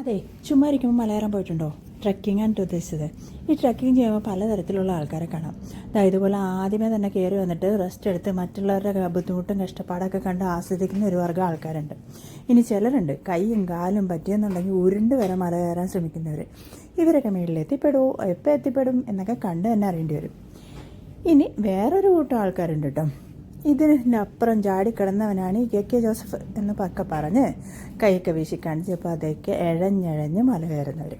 അതെ, ചുമ്മാ ഇരിക്കുമ്പോൾ മലയറാൻ പോയിട്ടുണ്ടോ? ട്രക്കിംഗ് ആണ് ഉദ്ദേശിച്ചത്. ഈ ട്രക്കിംഗ് ചെയ്യുമ്പോൾ പലതരത്തിലുള്ള ആൾക്കാരെ കാണാം. അതായത് ഇതുപോലെ ആദ്യമേ തന്നെ കയറി വന്നിട്ട് റെസ്റ്റ് എടുത്ത് മറ്റുള്ളവരുടെ ബുദ്ധിമുട്ടും കഷ്ടപ്പാടൊക്കെ കണ്ട് ആസ്വദിക്കുന്ന ഒരു വർഗ്ഗം ആൾക്കാരുണ്ട്. ഇനി ചിലരുണ്ട് കൈയും കാലും പറ്റിയെന്നുണ്ടെങ്കിൽ ഉരുണ്ട് വരെ മല കയറാൻ ശ്രമിക്കുന്നവർ. ഇവരൊക്കെ മേളിൽ എത്തിപ്പെടുമോ, എപ്പോൾ എത്തിപ്പെടും എന്നൊക്കെ കണ്ട് തന്നെ അറിയേണ്ടി വരും. ഇനി വേറൊരു കൂട്ടം ആൾക്കാരുണ്ട് കേട്ടോ. ഇതിനപ്പുറം ചാടിക്കിടന്നവനാണ് ഈ കെ ജോസഫ് എന്ന് പക്ക പറഞ്ഞ് കൈയൊക്കെ വീശി കാണിച്ചപ്പോൾ അതൊക്കെ എഴഞ്ഞഴഞ്ഞ് മല കയറുന്നവർ.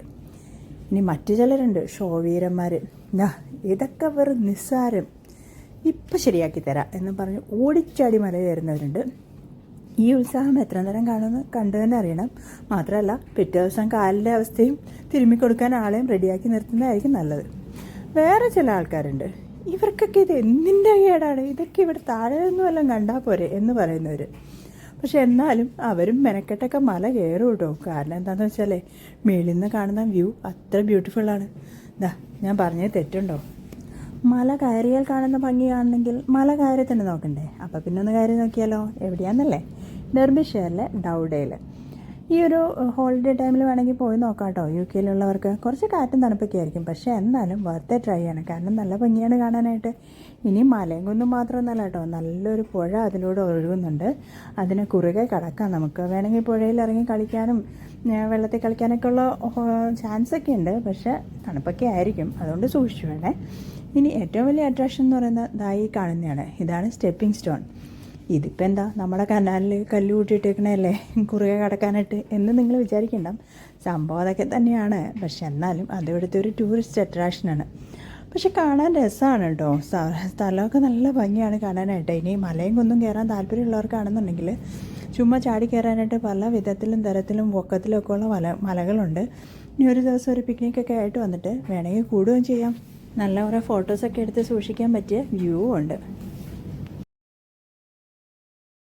ഇനി മറ്റു ചിലരുണ്ട് ഷോവീരന്മാർ. ഇതൊക്കെ വെറും നിസ്സാരം, ഇപ്പം ശരിയാക്കി തരാം എന്ന് പറഞ്ഞ് ഓടിച്ചാടി മല കയറുന്നവരുണ്ട്. ഈ ഉത്സാഹം എത്ര നേരം കാണുമെന്ന് കണ്ടു തന്നെ അറിയണം. മാത്രമല്ല പിറ്റേ ദിവസം കാലിൻ്റെ അവസ്ഥയും തിരുമ്മിക്കൊടുക്കാൻ ആളെയും റെഡിയാക്കി നിർത്തുന്നതായിരിക്കും നല്ലത്. വേറെ ചില ആൾക്കാരുണ്ട്, ഇവർക്കൊക്കെ ഇത് എന്തിൻ്റെ കേടാണ്, ഇതൊക്കെ ഇവിടെ താഴെ നിന്നും വല്ലതും കണ്ടാൽ പോരെ എന്ന് പറയുന്നവർ. പക്ഷെ എന്നാലും അവരും മെനക്കെട്ടൊക്കെ മല കയറും കേട്ടോ. കാരണം എന്താണെന്ന് വെച്ചാലേ മേളിൽ നിന്ന് കാണുന്ന വ്യൂ അത്ര ബ്യൂട്ടിഫുള്ളാണ്. ഞാൻ പറഞ്ഞത് തെറ്റുണ്ടോ? മല കയറിയാൽ കാണുന്ന ഭംഗിയാണെങ്കിൽ മല കയറി തന്നെ നോക്കണ്ടേ? അപ്പോൾ പിന്നെ ഒന്ന് കയറി നോക്കിയാലോ? എവിടെയാണെന്നല്ലേ? ഡെർബിഷെയറിലെ ഡൗഡയിൽ. ഈ ഒരു ഹോളിഡേ ടൈമിൽ വേണമെങ്കിൽ പോയി നോക്കാം കേട്ടോ. UK-യിലുള്ളവർക്ക് കുറച്ച് കാറ്റും തണുപ്പൊക്കെ ആയിരിക്കും, പക്ഷേ എന്നാലും വെറുതെ ട്രൈ ചെയ്യണം. കാരണം നല്ല ഭംഗിയാണ് കാണാനായിട്ട്. ഇനി മലയും കുന്നും മാത്രമൊന്നുമല്ല കേട്ടോ, നല്ലൊരു പുഴ അതിലൂടെ ഒഴുകുന്നുണ്ട്. അതിനെ കുറുകെ കടക്കാം നമുക്ക്. വേണമെങ്കിൽ പുഴയിൽ ഇറങ്ങി കളിക്കാനും വെള്ളത്തിൽ കളിക്കാനൊക്കെ ഉള്ള ചാൻസൊക്കെ ഉണ്ട്, പക്ഷേ തണുപ്പൊക്കെ ആയിരിക്കും, അതുകൊണ്ട് സൂക്ഷിച്ചു വേണേ. ഇനി ഏറ്റവും വലിയ അട്രാക്ഷൻ എന്ന് പറയുന്നത് ഈ കാണുന്നതാണ്. ഇതാണ് സ്റ്റെപ്പിംഗ് സ്റ്റോൺ. ഇതിപ്പോൾ എന്താ നമ്മുടെ കനാലിൽ കല്ല് കൂട്ടിയിട്ടേക്കണല്ലേ കുറുകെ കടക്കാനായിട്ട് എന്ന് നിങ്ങൾ വിചാരിക്കണ്ട. സംഭവം അതൊക്കെ തന്നെയാണ്. പക്ഷെ എന്നാലും അതിവിടുത്തെ ഒരു ടൂറിസ്റ്റ് അട്രാക്ഷനാണ്. പക്ഷെ കാണാൻ രസമാണ് കേട്ടോ. സ്ഥലമൊക്കെ നല്ല ഭംഗിയാണ് കാണാനായിട്ട്. ഇനി മലയും കുന്നും കയറാൻ താല്പര്യമുള്ളവർക്കാണെന്നുണ്ടെങ്കിൽ ചുമ്മാ ചാടി കയറാനായിട്ട് പല വിധത്തിലും തരത്തിലും പൊക്കത്തിലും ഒക്കെ ഉള്ള മലകളുണ്ട്. ഇനി ഒരു ദിവസം ഒരു പിക്നിക്കൊക്കെ ആയിട്ട് വന്നിട്ട് വേണമെങ്കിൽ കൂടുകയും ചെയ്യാം. നല്ല കുറേ ഫോട്ടോസൊക്കെ എടുത്ത് സൂക്ഷിക്കാൻ പറ്റിയ വ്യൂ ഉണ്ട്.